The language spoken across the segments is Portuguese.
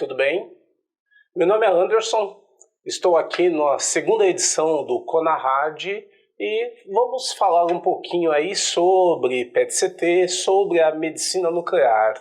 tudo bem? Meu nome é Anderson, estou aqui na segunda edição do CONARAD e vamos falar um pouquinho aí sobre PET-CT, sobre a medicina nuclear.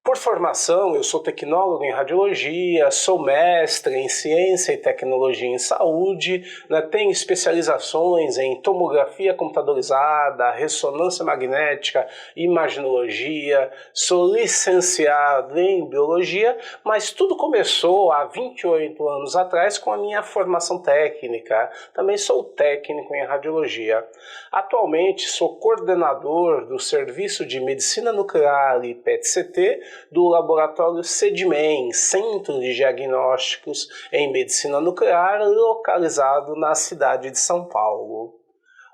Por formação, eu sou tecnólogo em radiologia, sou mestre em ciência e tecnologia em saúde, tenho especializações em tomografia computadorizada, ressonância magnética, imaginologia, sou licenciado em biologia, mas tudo começou há 28 anos atrás com a minha formação técnica. Também sou técnico em radiologia. Atualmente sou coordenador do Serviço de Medicina Nuclear e PET-CT do laboratório CEDIMEN, Centro de Diagnósticos em Medicina Nuclear, localizado na cidade de São Paulo.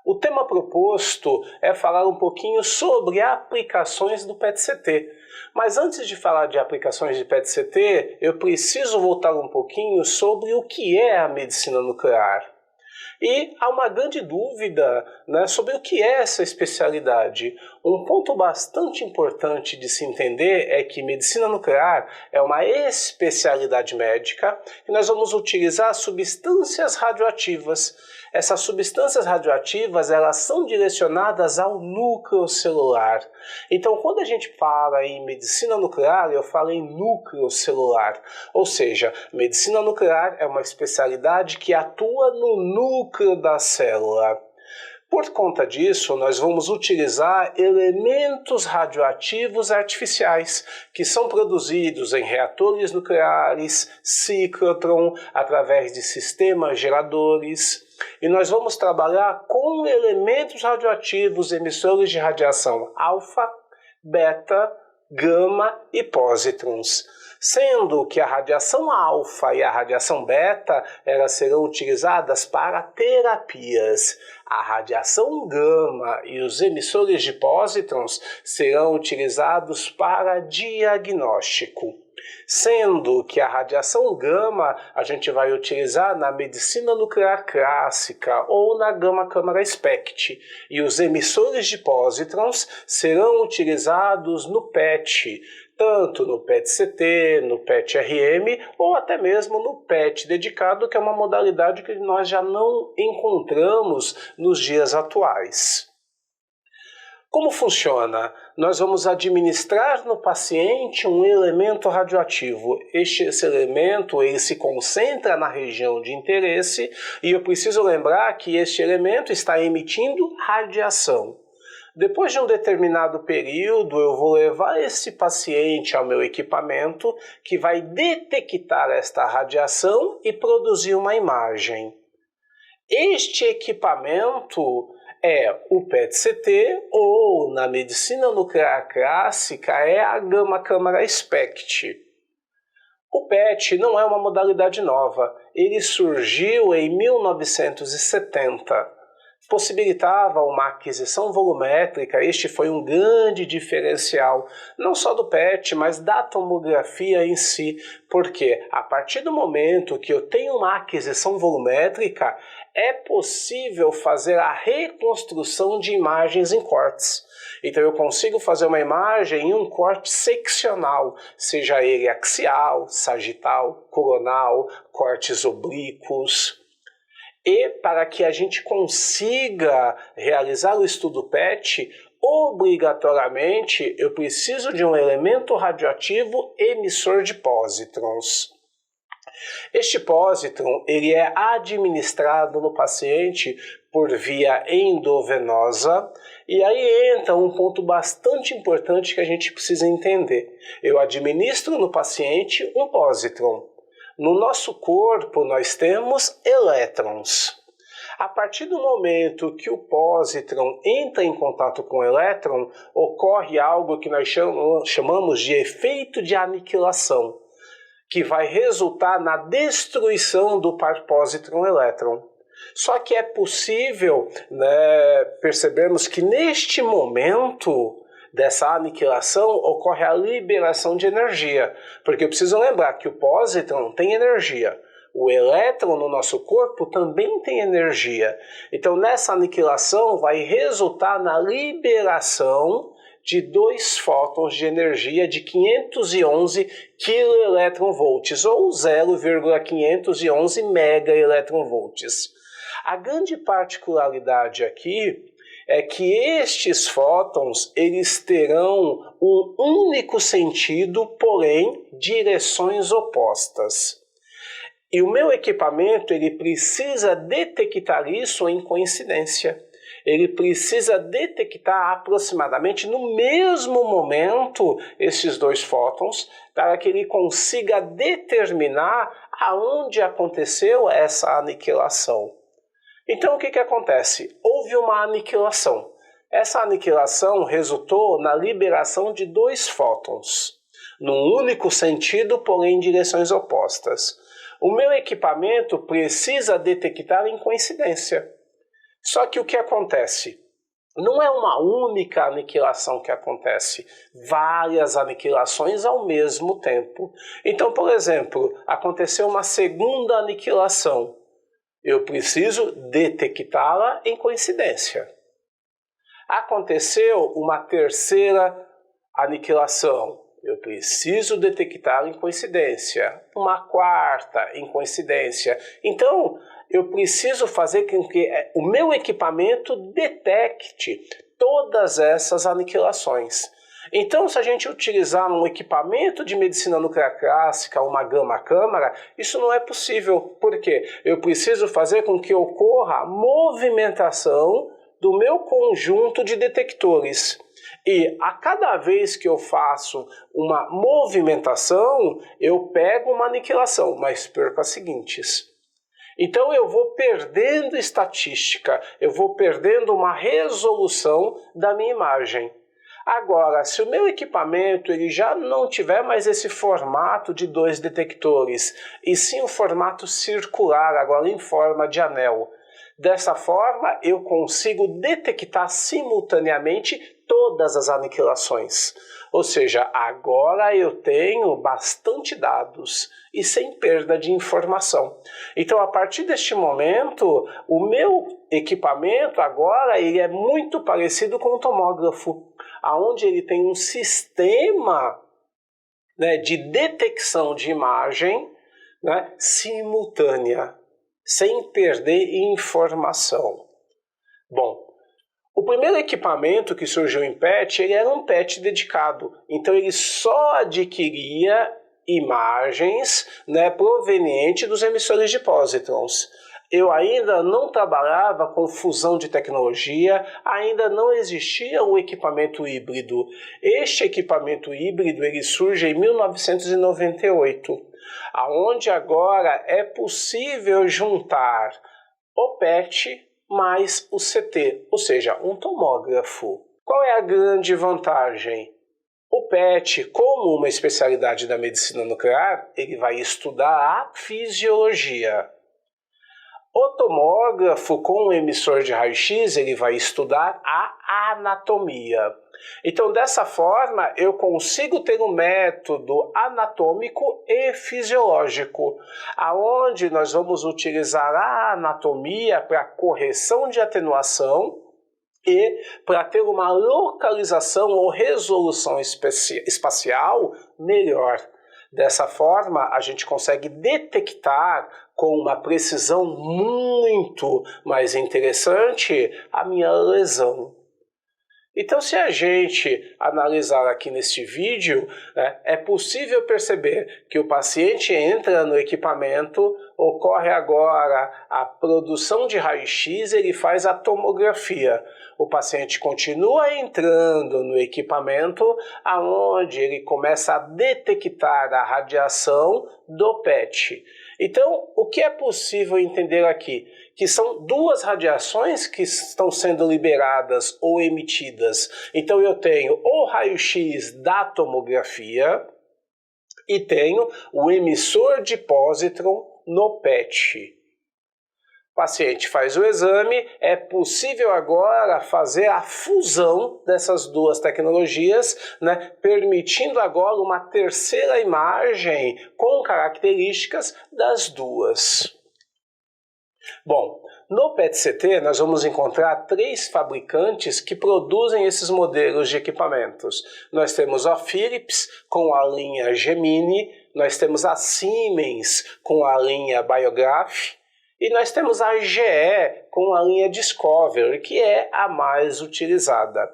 O tema proposto é falar um pouquinho sobre aplicações do PET-CT. Mas antes de falar de aplicações de PET-CT, eu preciso voltar um pouquinho sobre o que é a medicina nuclear. E há uma grande dúvida sobre o que é essa especialidade. Um ponto bastante importante de se entender é que medicina nuclear é uma especialidade médica e nós vamos utilizar substâncias radioativas. Essas substâncias radioativas elas são direcionadas ao núcleo celular. Então, quando a gente fala em medicina nuclear, eu falo em núcleo celular. Ou seja, medicina nuclear é uma especialidade que atua no núcleo da célula. Por conta disso, nós vamos utilizar elementos radioativos artificiais, que são produzidos em reatores nucleares, ciclotron, através de sistemas geradores. E nós vamos trabalhar com elementos radioativos emissores de radiação alfa, beta, gama e pósitrons. Sendo que a radiação alfa e a radiação beta elas serão utilizadas para terapias. A radiação gama e os emissores de pósitrons serão utilizados para diagnóstico. Sendo que a radiação gama a gente vai utilizar na medicina nuclear clássica ou na gama-câmara SPECT. E os emissores de pósitrons serão utilizados no PET, tanto no PET-CT, no PET-RM ou até mesmo no PET dedicado, que é uma modalidade que nós já não encontramos nos dias atuais. Como funciona? Nós vamos administrar no paciente um elemento radioativo. Esse elemento ele se concentra na região de interesse e eu preciso lembrar que este elemento está emitindo radiação. Depois de um determinado período, eu vou levar esse paciente ao meu equipamento que vai detectar esta radiação e produzir uma imagem. Este equipamento é o PET-CT ou, na medicina nuclear clássica, é a gama-câmara SPECT. O PET não é uma modalidade nova, ele surgiu em 1970. Possibilitava uma aquisição volumétrica. Este foi um grande diferencial, não só do PET, mas da tomografia em si, porque a partir do momento que eu tenho uma aquisição volumétrica, é possível fazer a reconstrução de imagens em cortes. Então eu consigo fazer uma imagem em um corte seccional, seja ele axial, sagital, coronal, cortes oblíquos. E para que a gente consiga realizar o estudo PET, obrigatoriamente eu preciso de um elemento radioativo emissor de pósitrons. Este pósitron ele é administrado no paciente por via endovenosa e aí entra um ponto bastante importante que a gente precisa entender. Eu administro no paciente um pósitron. No nosso corpo, nós temos elétrons. A partir do momento que o pósitron entra em contato com o elétron, ocorre algo que nós chamamos de efeito de aniquilação, que vai resultar na destruição do par pósitron-elétron. Só que é possível percebermos que neste momento dessa aniquilação ocorre a liberação de energia, porque eu preciso lembrar que o pósitron tem energia, o elétron no nosso corpo também tem energia. Então nessa aniquilação vai resultar na liberação de 2 fótons de energia de 511 kV ou 0,511 MeV. A grande particularidade aqui é que estes fótons eles terão um único sentido, porém direções opostas. E o meu equipamento ele precisa detectar isso em coincidência. Ele precisa detectar aproximadamente no mesmo momento esses 2 fótons para que ele consiga determinar aonde aconteceu essa aniquilação. Então o que acontece? Houve uma aniquilação. Essa aniquilação resultou na liberação de 2 fótons, num único sentido, porém em direções opostas. O meu equipamento precisa detectar em coincidência. Só que o que acontece? Não é uma única aniquilação que acontece, várias aniquilações ao mesmo tempo. Então, por exemplo, aconteceu uma segunda aniquilação. Eu preciso detectá-la em coincidência. Aconteceu uma terceira aniquilação. Eu preciso detectá-la em coincidência. Uma quarta em coincidência. Então, eu preciso fazer com que o meu equipamento detecte todas essas aniquilações. Então, se a gente utilizar um equipamento de medicina nuclear clássica, uma gama-câmara, isso não é possível. Por quê? Eu preciso fazer com que ocorra a movimentação do meu conjunto de detectores. E a cada vez que eu faço uma movimentação, eu pego uma aniquilação, mas perco as seguintes. Então eu vou perdendo estatística, eu vou perdendo uma resolução da minha imagem. Agora, se o meu equipamento ele já não tiver mais esse formato de 2 detectores, e sim um formato circular, agora em forma de anel, dessa forma eu consigo detectar simultaneamente todas as aniquilações. Ou seja, agora eu tenho bastante dados e sem perda de informação. Então, a partir deste momento, o meu equipamento agora ele é muito parecido com o tomógrafo, onde ele tem um sistema, né, de detecção de imagem, né, simultânea, sem perder informação. Bom, o primeiro equipamento que surgiu em PET, ele era um PET dedicado. Então ele só adquiria imagens, né, provenientes dos emissores de pósitrons. Eu ainda não trabalhava com fusão de tecnologia, ainda não existia o equipamento híbrido. Este equipamento híbrido ele surge em 1998, aonde agora é possível juntar o PET mais o CT, ou seja, um tomógrafo. Qual é a grande vantagem? O PET, como uma especialidade da medicina nuclear, ele vai estudar a fisiologia. O tomógrafo, com o emissor de raio-x, ele vai estudar a anatomia. Então, dessa forma, eu consigo ter um método anatômico e fisiológico, aonde nós vamos utilizar a anatomia para correção de atenuação e para ter uma localização ou resolução espacial melhor. Dessa forma, a gente consegue detectar com uma precisão muito mais interessante a minha lesão. Então, se a gente analisar aqui neste vídeo, né, é possível perceber que o paciente entra no equipamento, ocorre agora a produção de raio-x, ele faz a tomografia. O paciente continua entrando no equipamento, aonde ele começa a detectar a radiação do PET. Então, o que é possível entender aqui? Que são 2 radiações que estão sendo liberadas ou emitidas. Então, eu tenho o raio-x da tomografia e tenho o emissor de pósitron no PET. O paciente faz o exame, é possível agora fazer a fusão dessas 2 tecnologias, né, permitindo agora uma terceira imagem com características das 2. Bom, No PET-CT, nós vamos encontrar 3 fabricantes que produzem esses modelos de equipamentos. Nós temos a Philips com a linha Gemini, nós temos a Siemens com a linha Biograph e nós temos a GE com a linha Discovery, que é a mais utilizada.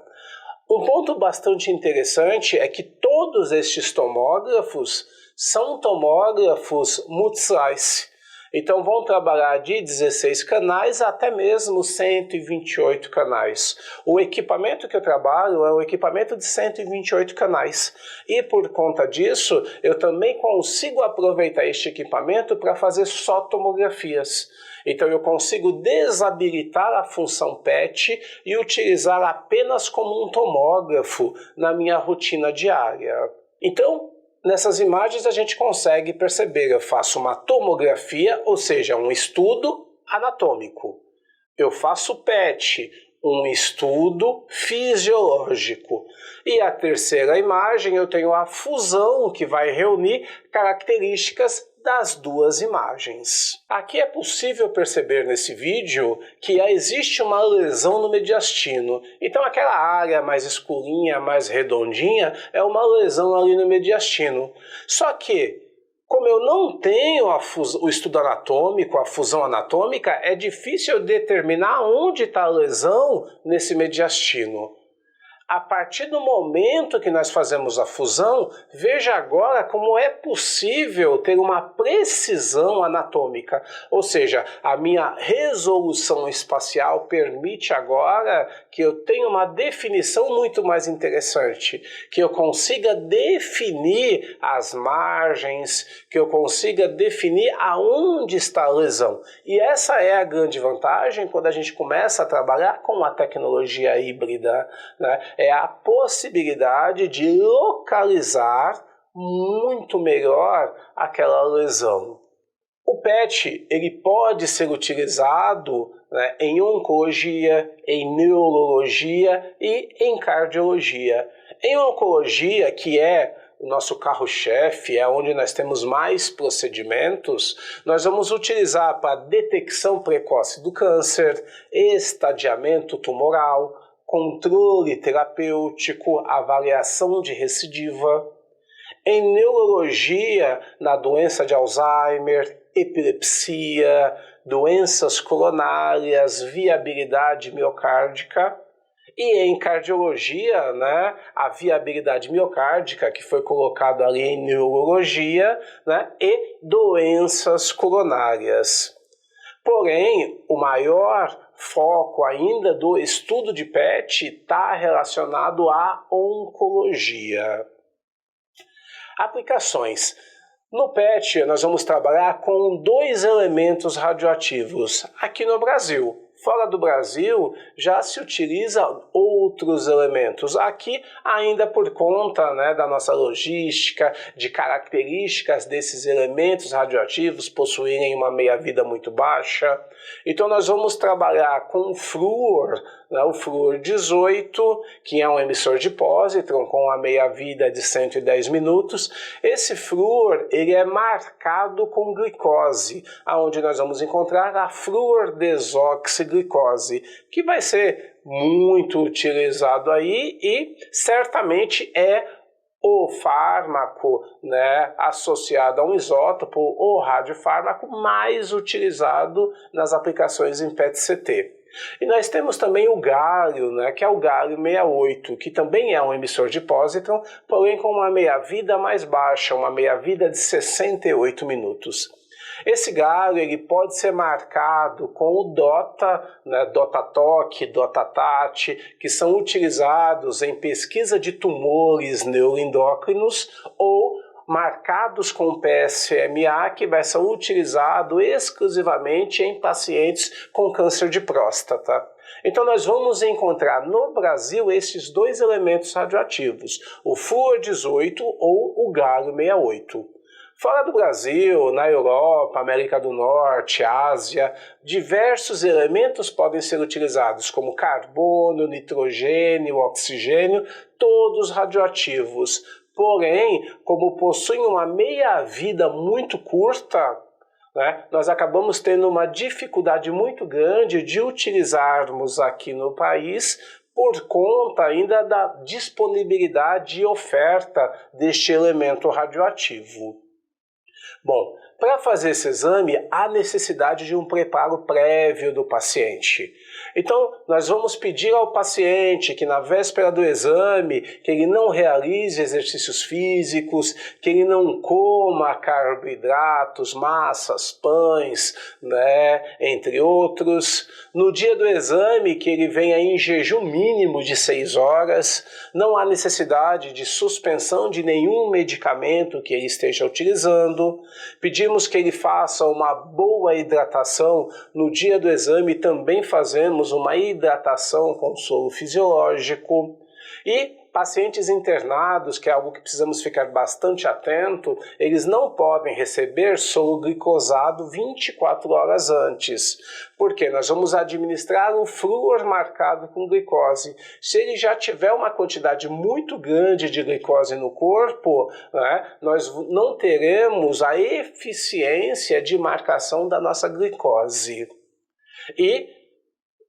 Um ponto bastante interessante é que todos estes tomógrafos são tomógrafos multi-slice. Então vão trabalhar de 16 canais até mesmo 128 canais. O equipamento que eu trabalho é um equipamento de 128 canais. E por conta disso, eu também consigo aproveitar este equipamento para fazer só tomografias. Então eu consigo desabilitar a função PET e utilizar apenas como um tomógrafo na minha rotina diária. Então, nessas imagens a gente consegue perceber, eu faço uma tomografia, ou seja, um estudo anatômico. Eu faço PET, um estudo fisiológico. E a terceira imagem eu tenho a fusão, que vai reunir características das duas imagens. Aqui é possível perceber nesse vídeo que existe uma lesão no mediastino. Então aquela área mais escurinha, mais redondinha, é uma lesão ali no mediastino. Só que, como eu não tenho o estudo anatômico, a fusão anatômica, é difícil eu determinar onde está a lesão nesse mediastino. A partir do momento que nós fazemos a fusão, veja agora como é possível ter uma precisão anatômica. Ou seja, a minha resolução espacial permite agora que eu tenha uma definição muito mais interessante, que eu consiga definir as margens, que eu consiga definir aonde está a lesão. E essa é a grande vantagem quando a gente começa a trabalhar com a tecnologia híbrida, né? É a possibilidade de localizar muito melhor aquela lesão. O PET ele pode ser utilizado, né, em oncologia, em neurologia e em cardiologia. Em oncologia, que é o nosso carro-chefe, é onde nós temos mais procedimentos, nós vamos utilizar para detecção precoce do câncer, estadiamento tumoral, controle terapêutico, avaliação de recidiva. Em neurologia, na doença de Alzheimer, epilepsia, doenças coronárias, viabilidade miocárdica. E em cardiologia, né, a viabilidade miocárdica, que foi colocado ali em neurologia, né, e doenças coronárias. Porém, o maior foco ainda do estudo de PET está relacionado à oncologia. Aplicações. No PET, nós vamos trabalhar com 2 elementos radioativos aqui no Brasil. Fora do Brasil, já se utiliza outros elementos. Aqui, ainda por conta, né, da nossa logística, de características desses elementos radioativos possuírem uma meia-vida muito baixa. Então, nós vamos trabalhar com o flúor, né, o flúor 18, que é um emissor de pósitron com a meia-vida de 110 minutos. Esse flúor ele é marcado com glicose, onde nós vamos encontrar a fluordesoxiglicose, que vai ser muito utilizado aí e certamente é o fármaco, né, associado a um isótopo ou radiofármaco mais utilizado nas aplicações em PET-CT. E nós temos também o gálio, né, que é o gálio 68, que também é um emissor de pósitron, porém com uma meia-vida mais baixa, uma meia-vida de 68 minutos. Esse gálio ele pode ser marcado com o DOTA, né, DOTA-TOC, DOTA-TAT, que são utilizados em pesquisa de tumores neuroendócrinos, ou marcados com PSMA, que vai ser utilizado exclusivamente em pacientes com câncer de próstata. Então nós vamos encontrar no Brasil esses 2 elementos radioativos, o flúor 18 ou o gálio 68. Fora do Brasil, na Europa, América do Norte, Ásia, diversos elementos podem ser utilizados, como carbono, nitrogênio, oxigênio, todos radioativos. Porém, como possuem uma meia-vida muito curta, né, nós acabamos tendo uma dificuldade muito grande de utilizarmos aqui no país por conta ainda da disponibilidade e oferta deste elemento radioativo. Bom, para fazer esse exame, há necessidade de um preparo prévio do paciente. Então, nós vamos pedir ao paciente que na véspera do exame, que ele não realize exercícios físicos, que ele não coma carboidratos, massas, pães, né, entre outros. No dia do exame, que ele venha em jejum mínimo de 6 horas. Não há necessidade de suspensão de nenhum medicamento que ele esteja utilizando. Pedimos que ele faça uma boa hidratação. No dia do exame também fazemos uma hidratação com soro fisiológico. E pacientes internados, que é algo que precisamos ficar bastante atento, eles não podem receber soro glicosado 24 horas antes. Porque nós vamos administrar o flúor marcado com glicose. Se ele já tiver uma quantidade muito grande de glicose no corpo, né, nós não teremos a eficiência de marcação da nossa glicose. E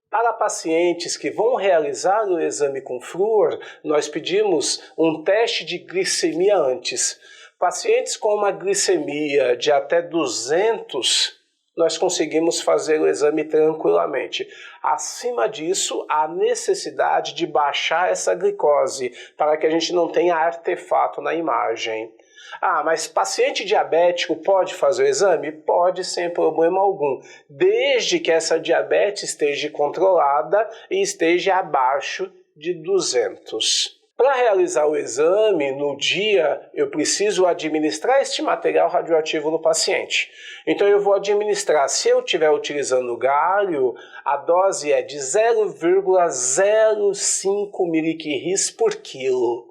para pacientes que vão realizar o exame com flúor, nós pedimos um teste de glicemia antes. Pacientes com uma glicemia de até 200, nós conseguimos fazer o exame tranquilamente. Acima disso, há necessidade de baixar essa glicose, para que a gente não tenha artefato na imagem. Ah, mas paciente diabético pode fazer o exame? Pode, sem problema algum, desde que essa diabetes esteja controlada e esteja abaixo de 200. Para realizar o exame, no dia, eu preciso administrar este material radioativo no paciente. Então eu vou administrar, se eu estiver utilizando galho, a dose é de 0,05 mg por quilo.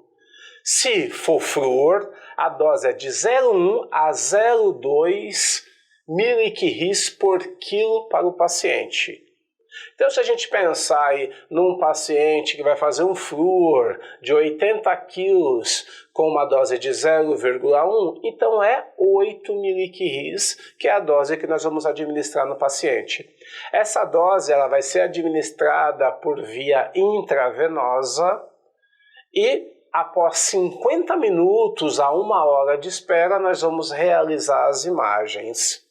Se for flúor, a dose é de 0,1 a 0,2 mg por quilo para o paciente. Então, se a gente pensar aí num paciente que vai fazer um flúor de 80 quilos com uma dose de 0,1, então é 8 mg, que é a dose que nós vamos administrar no paciente. Essa dose ela vai ser administrada por via intravenosa e após 50 minutos a 1 hora de espera, nós vamos realizar as imagens.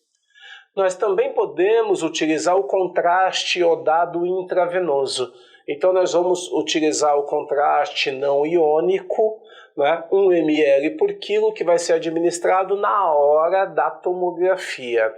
Nós também podemos utilizar o contraste iodado intravenoso. Então nós vamos utilizar o contraste não iônico, né, 1 ml por quilo, que vai ser administrado na hora da tomografia.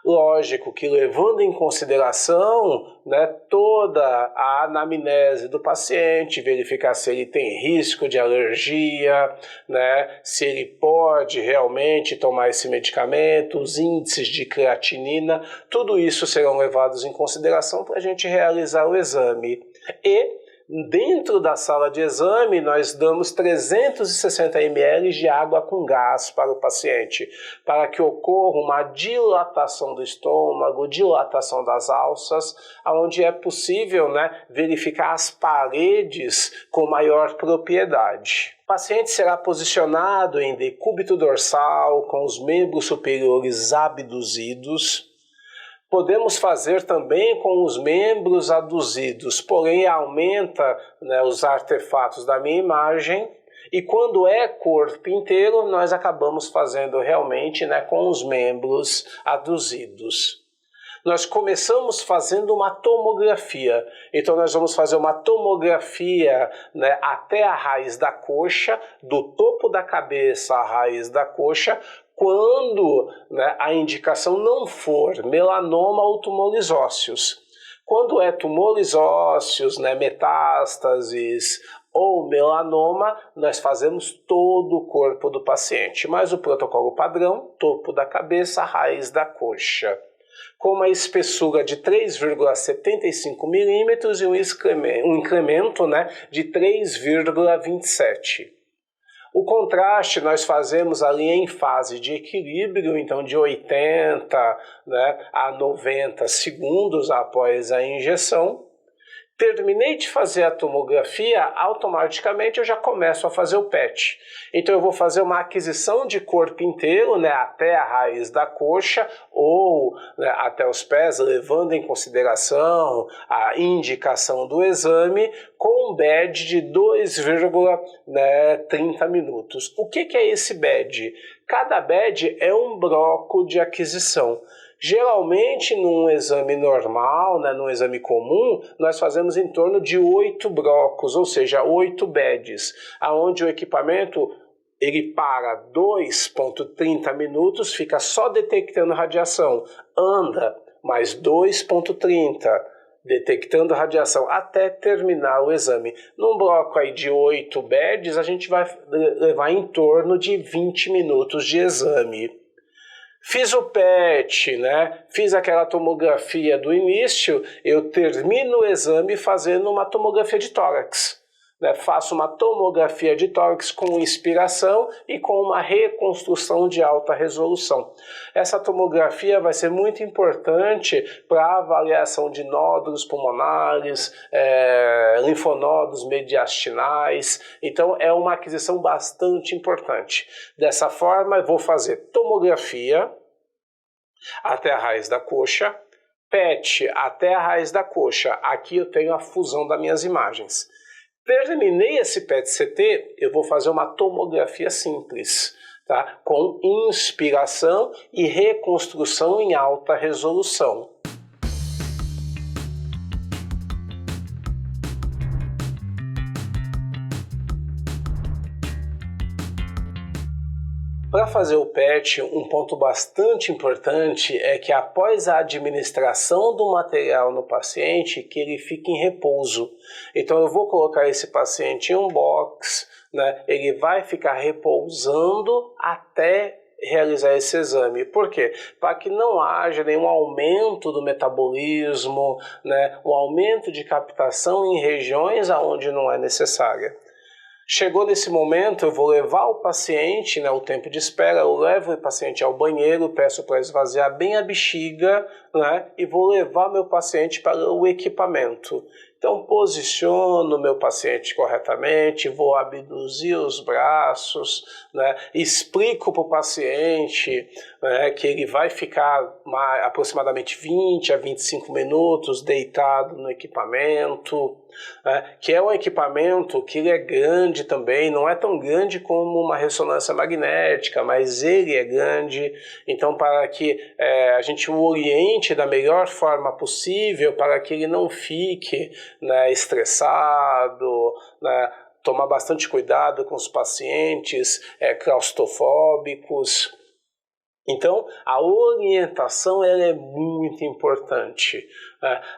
Lógico que levando em consideração, né, toda a anamnese do paciente, verificar se ele tem risco de alergia, né, se ele pode realmente tomar esse medicamento, os índices de creatinina, tudo isso serão levados em consideração para a gente realizar o exame. E dentro da sala de exame, nós damos 360 ml de água com gás para o paciente, para que ocorra uma dilatação do estômago, dilatação das alças, onde é possível, né, verificar as paredes com maior propriedade. O paciente será posicionado em decúbito dorsal, com os membros superiores abduzidos. Podemos fazer também com os membros aduzidos, porém aumenta, né, os artefatos da minha imagem. E quando é corpo inteiro, nós acabamos fazendo realmente, né, com os membros aduzidos. Nós começamos fazendo uma tomografia. Então nós vamos fazer uma tomografia, né, até a raiz da coxa, do topo da cabeça à raiz da coxa, quando, né, a indicação não for melanoma ou tumores ósseos. Quando é tumores ósseos, né, metástases ou melanoma, nós fazemos todo o corpo do paciente. Mas o protocolo padrão, topo da cabeça, raiz da coxa, com uma espessura de 3,75 milímetros e um incremento, né, de 3,27. O contraste nós fazemos ali em fase de equilíbrio, então de 80, né, a 90 segundos após a injeção. Terminei de fazer a tomografia, automaticamente eu já começo a fazer o PET. Então eu vou fazer uma aquisição de corpo inteiro, né, até a raiz da coxa ou, né, até os pés, levando em consideração a indicação do exame, com um bed de 2,30 minutos. O que é esse bed? Cada bed é um bloco de aquisição. Geralmente, num exame normal, né, num exame comum, nós fazemos em torno de 8 blocos, ou seja, 8 beds, onde o equipamento ele para 2,30 minutos, fica só detectando radiação, anda mais 2,30, detectando radiação até terminar o exame. Num bloco aí de 8 beds, a gente vai levar em torno de 20 minutos de exame. Fiz o PET, né? Fiz aquela tomografia do início, eu termino o exame fazendo uma tomografia de tórax. Né? Faço uma tomografia de tórax com inspiração e com uma reconstrução de alta resolução. Essa tomografia vai ser muito importante para a avaliação de nódulos pulmonares, linfonodos mediastinais. Então é uma aquisição bastante importante. Dessa forma eu vou fazer tomografia até a raiz da coxa, PET até a raiz da coxa. Aqui eu tenho a fusão das minhas imagens. Terminei esse PET-CT, eu vou fazer uma tomografia simples, tá? Com inspiração e reconstrução em alta resolução. Para fazer o PET, um ponto bastante importante é que após a administração do material no paciente, que ele fique em repouso. Então eu vou colocar esse paciente em um box, né? Ele vai ficar repousando até realizar esse exame. Por quê? Para que não haja nenhum aumento do metabolismo, né? Um aumento de captação em regiões onde não é necessária. Chegou nesse momento, eu vou levar o paciente, né, o tempo de espera, eu levo o paciente ao banheiro, peço para esvaziar bem a bexiga, né, e vou levar meu paciente para o equipamento. Então posiciono meu paciente corretamente, vou abduzir os braços, né, explico para o paciente, né, que ele vai ficar aproximadamente 20 a 25 minutos deitado no equipamento, que é um equipamento que ele é grande também, não é tão grande como uma ressonância magnética, mas ele é grande, então para que a gente o oriente da melhor forma possível, para que ele não fique, né, estressado, né, tomar bastante cuidado com os pacientes claustrofóbicos. Então, a orientação ela é muito importante.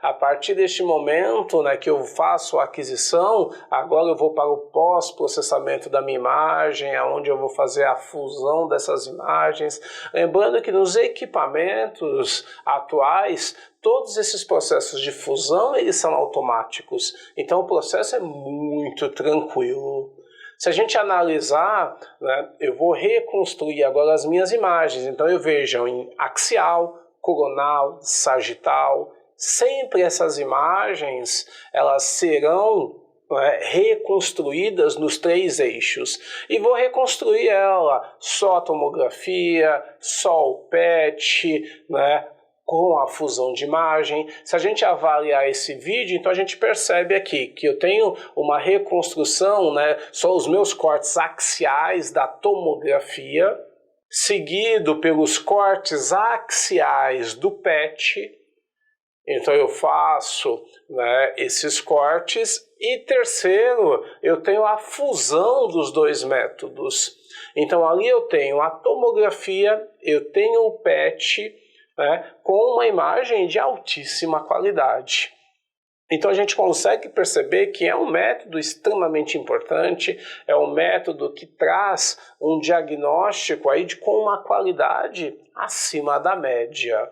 A partir deste momento, né, que eu faço a aquisição, agora eu vou para o pós-processamento da minha imagem, onde eu vou fazer a fusão dessas imagens. Lembrando que nos equipamentos atuais, todos esses processos de fusão eles são automáticos. Então, o processo é muito tranquilo. Se a gente analisar, né, eu vou reconstruir agora as minhas imagens. Então eu vejo em axial, coronal, sagital. Sempre essas imagens elas serão reconstruídas nos 3 eixos. E vou reconstruir ela só a tomografia, só o PET, né, com a fusão de imagem. Se a gente avaliar esse vídeo, então a gente percebe aqui que eu tenho uma reconstrução, né, só os meus cortes axiais da tomografia, seguido pelos cortes axiais do PET. Então eu faço, né, esses cortes. E terceiro, eu tenho a fusão dos 2 métodos. Então ali eu tenho a tomografia, eu tenho o PET, né, com uma imagem de altíssima qualidade. Então a gente consegue perceber que é um método extremamente importante, é um método que traz um diagnóstico aí com uma qualidade acima da média.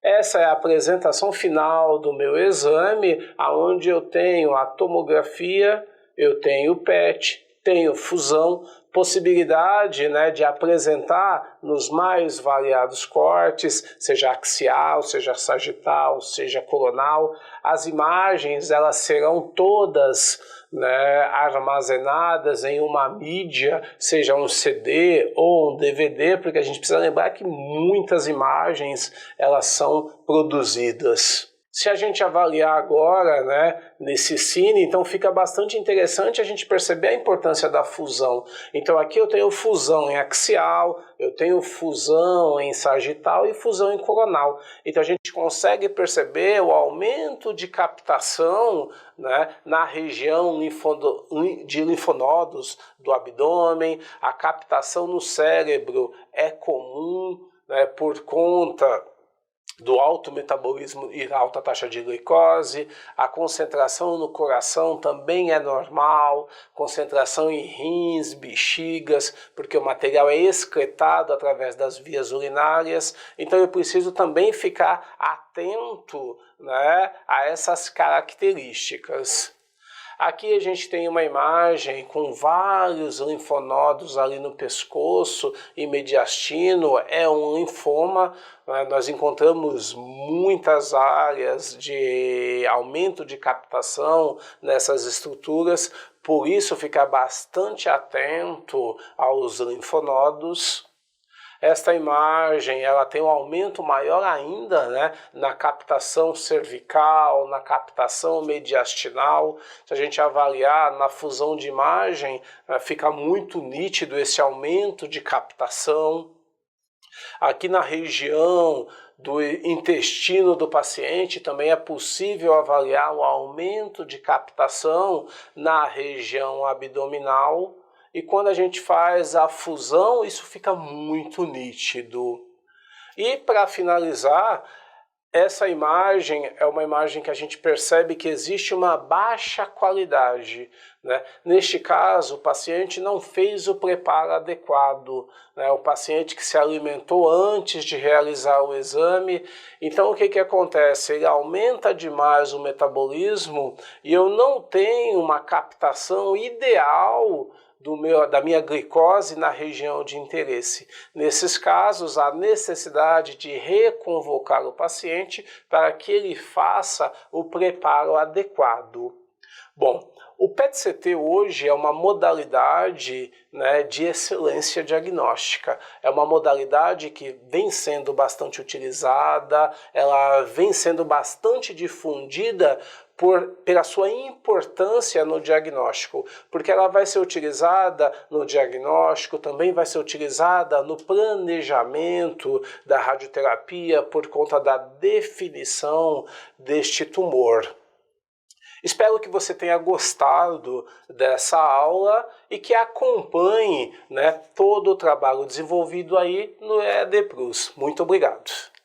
Essa é a apresentação final do meu exame, onde eu tenho a tomografia, eu tenho o PET. tenho fusão, possibilidade, né, de apresentar nos mais variados cortes, seja axial, seja sagital, seja coronal. As imagens elas serão todas, né, armazenadas em uma mídia, seja um CD ou um DVD, porque a gente precisa lembrar que muitas imagens elas são produzidas. Se a gente avaliar agora, né, nesse cine, então fica bastante interessante a gente perceber a importância da fusão. Então aqui eu tenho fusão em axial, eu tenho fusão em sagital e fusão em coronal. Então a gente consegue perceber o aumento de captação, né, na região de linfonodos do abdômen. A captação no cérebro é comum, né, por conta do alto metabolismo e alta taxa de glicose. A concentração no coração também é normal, concentração em rins, bexigas, porque o material é excretado através das vias urinárias. Então eu preciso também ficar atento, né, a essas características. Aqui a gente tem uma imagem com vários linfonodos ali no pescoço e mediastino, é um linfoma. Nós encontramos muitas áreas de aumento de captação nessas estruturas, por isso ficar bastante atento aos linfonodos. Esta imagem ela tem um aumento maior ainda, né, na captação cervical, na captação mediastinal. Se a gente avaliar na fusão de imagem, fica muito nítido esse aumento de captação. Aqui na região do intestino do paciente também é possível avaliar o aumento de captação na região abdominal. E quando a gente faz a fusão, isso fica muito nítido. E para finalizar, essa imagem é uma imagem que a gente percebe que existe uma baixa qualidade, né? Neste caso, o paciente não fez o preparo adequado, né? O paciente que se alimentou antes de realizar o exame. Então o que acontece? Ele aumenta demais o metabolismo e eu não tenho uma captação ideal da minha glicose na região de interesse. Nesses casos, há necessidade de reconvocar o paciente para que ele faça o preparo adequado. Bom, o PET-CT hoje é uma modalidade, né, de excelência diagnóstica. É uma modalidade que vem sendo bastante utilizada, ela vem sendo bastante difundida pela sua importância no diagnóstico, porque ela vai ser utilizada no diagnóstico, também vai ser utilizada no planejamento da radioterapia por conta da definição deste tumor. Espero que você tenha gostado dessa aula e que acompanhe, né, todo o trabalho desenvolvido aí no EAD Plus. Muito obrigado.